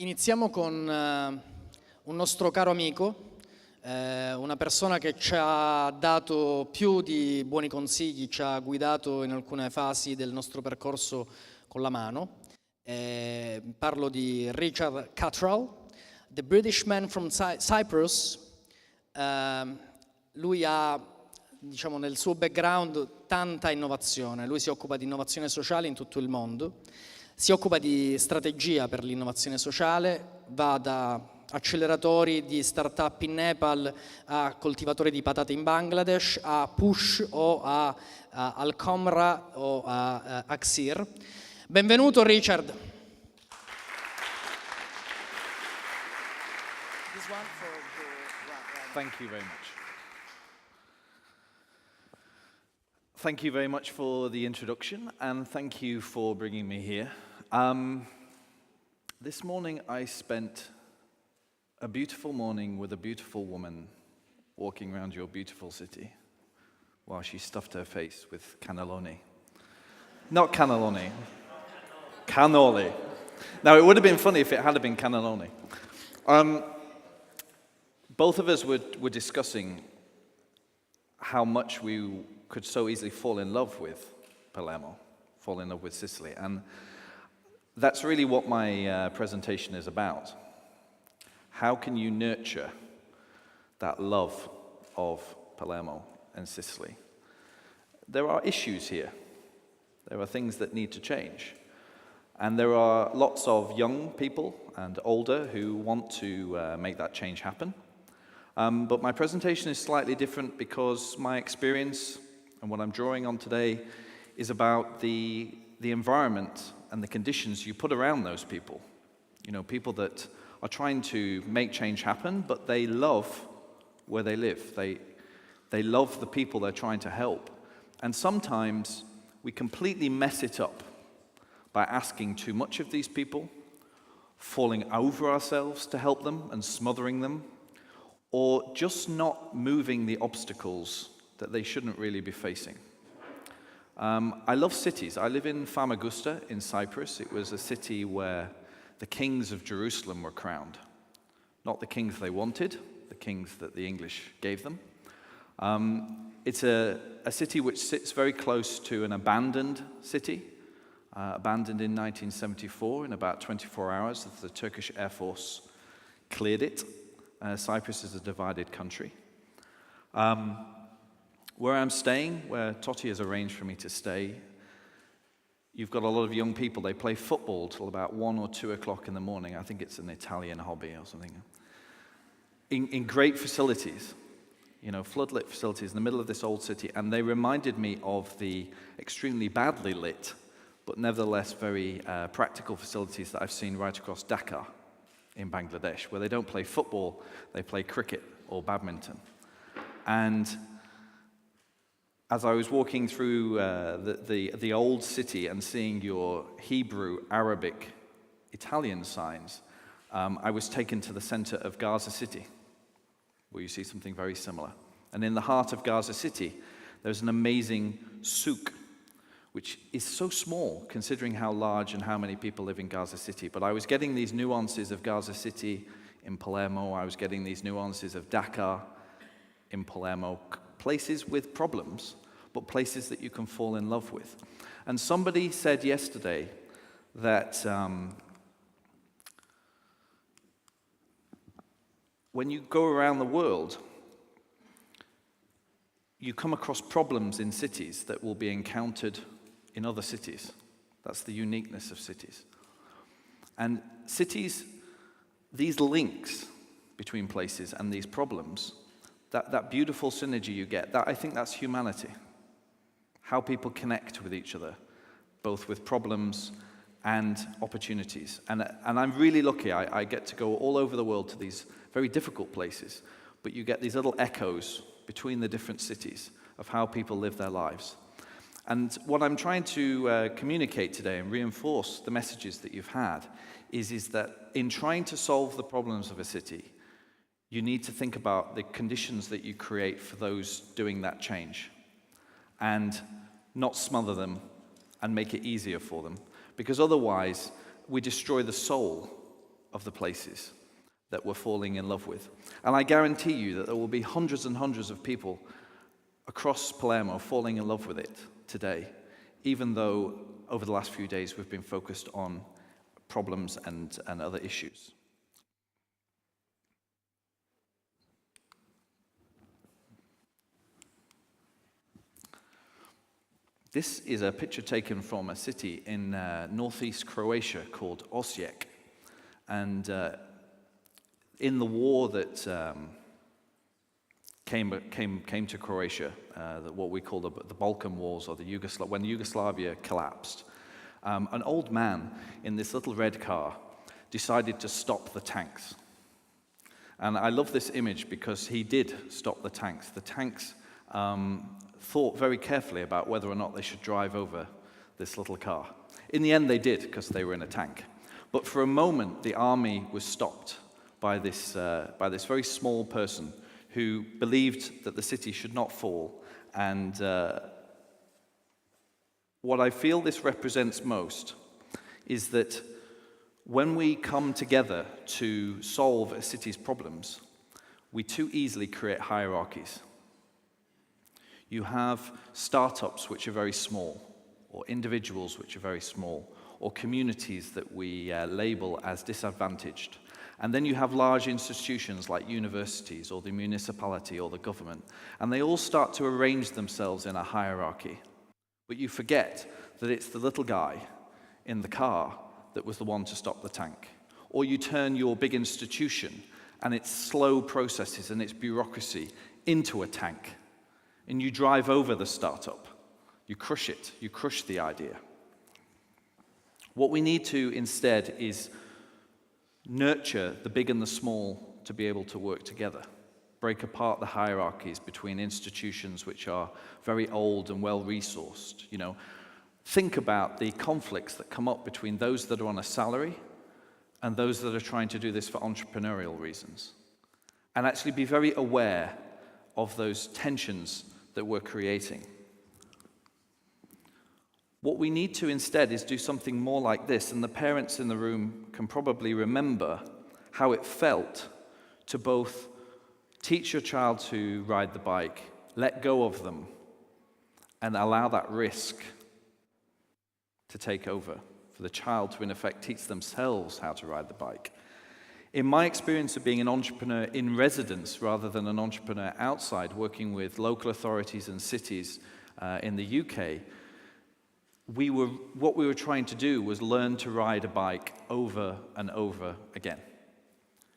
Iniziamo con un nostro caro amico, una persona che ci ha dato più di buoni consigli, ci ha guidato in alcune fasi del nostro percorso con la mano. Parlo di Richard Catherall, the British man from Cyprus. Lui ha, diciamo, nel suo background tanta innovazione. Lui si occupa di innovazione sociale in tutto il mondo. Si occupa di strategia per l'innovazione sociale, va da acceleratori di start-up in Nepal a coltivatori di patate in Bangladesh, a Push o a Al-Qamra o a Axir. Benvenuto Richard. Thank you very much. Thank you very much for the introduction, and thank you for bringing me here. This morning I spent a beautiful morning with a beautiful woman walking around your beautiful city while she stuffed her face with cannelloni. Not cannelloni, cannoli. Now it would have been funny if it had been cannelloni. Both of us were discussing how much we could so easily fall in love with Palermo, fall in love with Sicily. And that's really what my presentation is about. How can you nurture that love of Palermo and Sicily? There are issues here. There are things that need to change. And there are lots of young people and older who want to make that change happen. But my presentation is slightly different because my experience and what I'm drawing on today is about the environment and the conditions you put around those people. You know, people that are trying to make change happen, but they love where they live. They love the people they're trying to help. And sometimes we completely mess it up by asking too much of these people, falling over ourselves to help them and smothering them, or just not moving the obstacles that they shouldn't really be facing. I love cities. I live in Famagusta in Cyprus. It was a city where the kings of Jerusalem were crowned. Not the kings they wanted, the kings that the English gave them. It's a city which sits very close to an abandoned city, abandoned in 1974 in about 24 hours as the Turkish Air Force cleared it. Cyprus is a divided country. Where I'm staying, where Totti has arranged for me to stay, you've got a lot of young people. They play football till about 1 or 2 o'clock in the morning. I think it's an Italian hobby or something. In great facilities, you know, floodlit facilities in the middle of this old city. And they reminded me of the extremely badly lit, but nevertheless very practical facilities that I've seen right across Dhaka in Bangladesh, where they don't play football, they play cricket or badminton. And as I was walking through the old city and seeing your Hebrew, Arabic, Italian signs, I was taken to the center of Gaza City, where you see something very similar. And in the heart of Gaza City, there's an amazing souk, which is so small, considering how large and how many people live in Gaza City. But I was getting these nuances of Gaza City in Palermo. I was getting these nuances of Dhaka in Palermo, places with problems, but places that you can fall in love with. And somebody said yesterday that when you go around the world, you come across problems in cities that will be encountered in other cities. That's the uniqueness of cities. And cities, these links between places and these problems, that beautiful synergy you get, I think that's humanity. How people connect with each other, both with problems and opportunities. And I'm really lucky. I get to go all over the world to these very difficult places, but you get these little echoes between the different cities of how people live their lives. And what I'm trying to communicate today and reinforce the messages that you've had is that in trying to solve the problems of a city, you need to think about the conditions that you create for those doing that change and not smother them and make it easier for them. Because otherwise, we destroy the soul of the places that we're falling in love with. And I guarantee you that there will be hundreds and hundreds of people across Palermo falling in love with it today, even though over the last few days we've been focused on problems and other issues. This is a picture taken from a city in northeast Croatia called Osijek. And in the war that came to Croatia, what we call the Balkan Wars, or when Yugoslavia collapsed, an old man in this little red car decided to stop the tanks. And I love this image because he did stop the tanks. The tanks thought very carefully about whether or not they should drive over this little car. In the end, they did, because they were in a tank. But for a moment, the army was stopped by this very small person who believed that the city should not fall. And what I feel this represents most is that when we come together to solve a city's problems, we too easily create hierarchies. You have startups which are very small, or individuals which are very small, or communities that we label as disadvantaged. And then you have large institutions like universities, or the municipality, or the government, and they all start to arrange themselves in a hierarchy. But you forget that it's the little guy in the car that was the one to stop the tank. Or you turn your big institution and its slow processes and its bureaucracy into a tank. And you drive over the startup. You crush it. You crush the idea. What we need to instead is nurture the big and the small to be able to work together. Break apart the hierarchies between institutions which are very old and well-resourced. Think about the conflicts that come up between those that are on a salary and those that are trying to do this for entrepreneurial reasons. And actually be very aware of those tensions that we're creating. What we need to instead is do something more like this, and the parents in the room can probably remember how it felt to both teach your child to ride the bike, let go of them, and allow that risk to take over, for the child to, in effect, teach themselves how to ride the bike. In my experience of being an entrepreneur in residence rather than an entrepreneur outside, working with local authorities and cities in the UK, what we were trying to do was learn to ride a bike over and over again,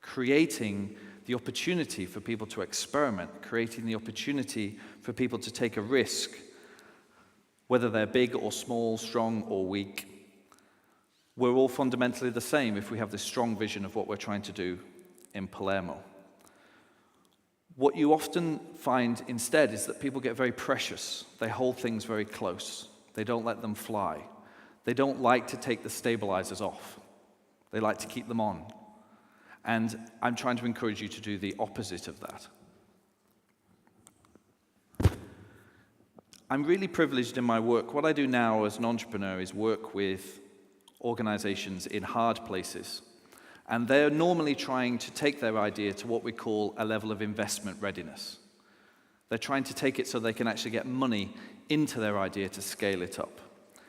creating the opportunity for people to experiment, creating the opportunity for people to take a risk, whether they're big or small, strong or weak. We're all fundamentally the same if we have this strong vision of what we're trying to do in Palermo. What you often find instead is that people get very precious. They hold things very close. They don't let them fly. They don't like to take the stabilizers off. They like to keep them on. And I'm trying to encourage you to do the opposite of that. I'm really privileged in my work. What I do now as an entrepreneur is work with organizations in hard places. And they're normally trying to take their idea to what we call a level of investment readiness. They're trying to take it so they can actually get money into their idea to scale it up.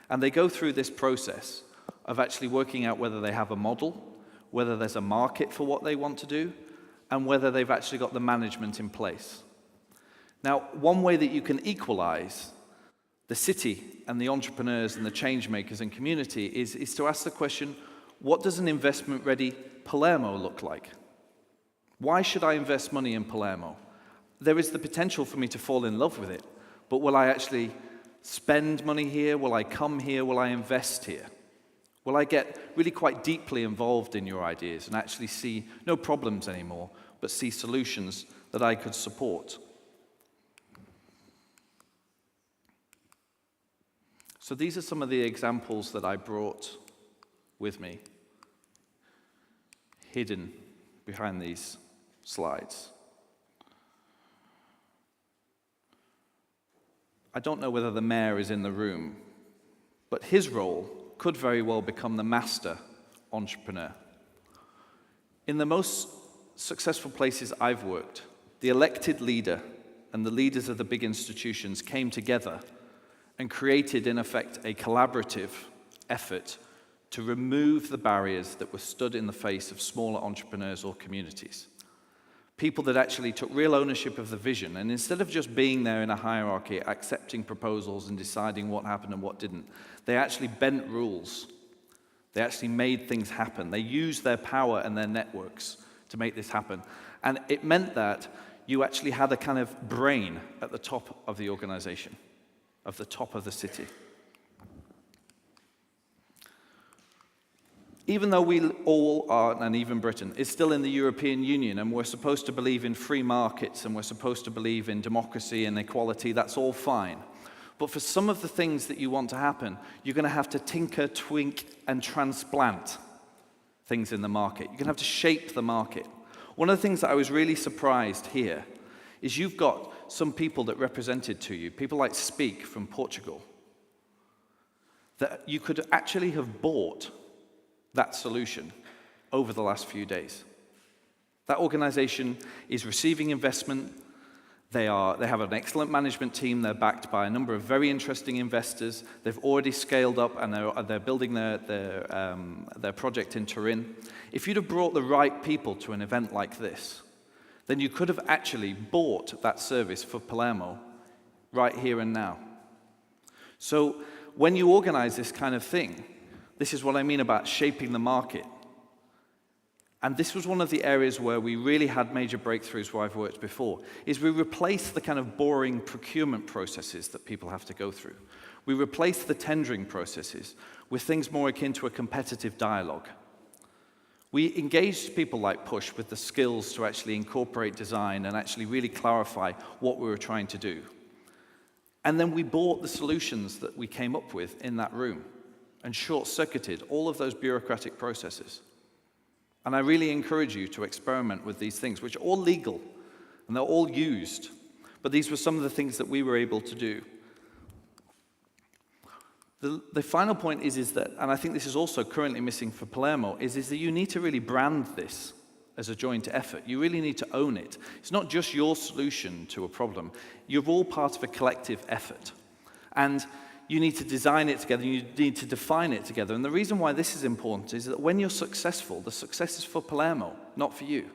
And they go through this process of actually working out whether they have a model, whether there's a market for what they want to do, and whether they've actually got the management in place. Now, one way that you can equalize the city and the entrepreneurs and the change makers and community is to ask the question, what does an investment-ready Palermo look like? Why should I invest money in Palermo? There is the potential for me to fall in love with it, but will I actually spend money here? Will I come here? Will I invest here? Will I get really quite deeply involved in your ideas and actually see no problems anymore, but see solutions that I could support? So these are some of the examples that I brought with me, hidden behind these slides. I don't know whether the mayor is in the room, but his role could very well become the master entrepreneur. In the most successful places I've worked, the elected leader and the leaders of the big institutions came together and created, in effect, a collaborative effort to remove the barriers that were stood in the face of smaller entrepreneurs or communities. People that actually took real ownership of the vision, and instead of just being there in a hierarchy, accepting proposals and deciding what happened and what didn't, they actually bent rules. They actually made things happen. They used their power and their networks to make this happen. And it meant that you actually had a kind of brain at the top of the organization, of the top of the city. Even though we all are, and even Britain, is still in the European Union, and we're supposed to believe in free markets, and we're supposed to believe in democracy and equality, that's all fine. But for some of the things that you want to happen, you're going to have to tinker, twink, and transplant things in the market. You're going to have to shape the market. One of the things that I was really surprised here is you've got some people that represented to you, people like Speak from Portugal, that you could actually have bought that solution over the last few days. That organization is receiving investment. They have an excellent management team. They're backed by a number of very interesting investors. They've already scaled up, and they're building their project in Turin. If you'd have brought the right people to an event like this, then you could have actually bought that service for Palermo right here and now. So when you organize this kind of thing, this is what I mean about shaping the market. And this was one of the areas where we really had major breakthroughs where I've worked before, is we replaced the kind of boring procurement processes that people have to go through. We replaced the tendering processes with things more akin to a competitive dialogue. We engaged people like Push with the skills to actually incorporate design and actually really clarify what we were trying to do. And then we bought the solutions that we came up with in that room and short-circuited all of those bureaucratic processes. And I really encourage you to experiment with these things, which are all legal, and they're all used. But these were some of the things that we were able to do. The final point is that, and I think this is also currently missing for Palermo, is that you need to really brand this as a joint effort. You really need to own it. It's not just your solution to a problem. You're all part of a collective effort. And you need to design it together, you need to define it together. And the reason why this is important is that when you're successful, the success is for Palermo, not for you.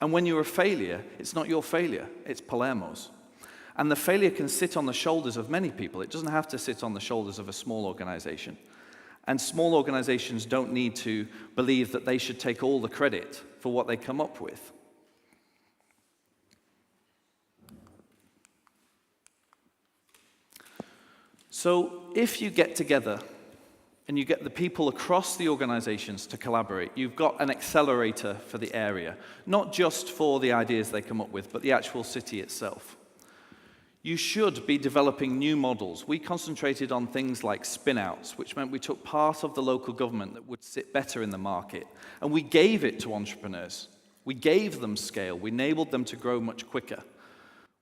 And when you're a failure, it's not your failure, it's Palermo's. And the failure can sit on the shoulders of many people. It doesn't have to sit on the shoulders of a small organization. And small organizations don't need to believe that they should take all the credit for what they come up with. So if you get together and you get the people across the organizations to collaborate, you've got an accelerator for the area, not just for the ideas they come up with, but the actual city itself. You should be developing new models. We concentrated on things like spin-outs, which meant we took part of the local government that would sit better in the market, and we gave it to entrepreneurs. We gave them scale. We enabled them to grow much quicker.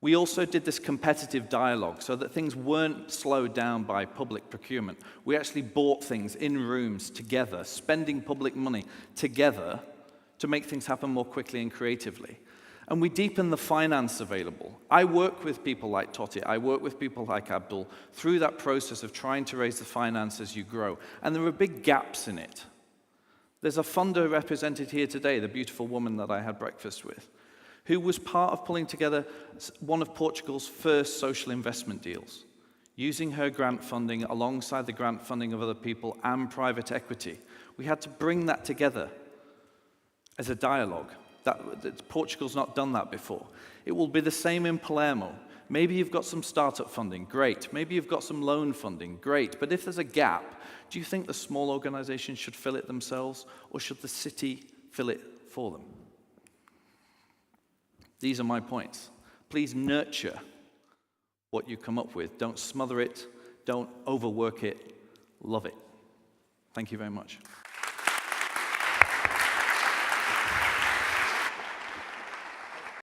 We also did this competitive dialogue so that things weren't slowed down by public procurement. We actually bought things in rooms together, spending public money together to make things happen more quickly and creatively. And we deepened the finance available. I work with people like Totti, I work with people like Abdul through that process of trying to raise the finance as you grow. And there are big gaps in it. There's a funder represented here today, the beautiful woman that I had breakfast with, who was part of pulling together one of Portugal's first social investment deals, using her grant funding alongside the grant funding of other people and private equity. We had to bring that together as a dialogue. Portugal's not done that before. It will be the same in Palermo. Maybe you've got some startup funding, great. Maybe you've got some loan funding, great. But if there's a gap, do you think the small organizations should fill it themselves, or should the city fill it for them? These are my points. Please nurture what you come up with. Don't smother it. Don't overwork it. Love it. Thank you very much.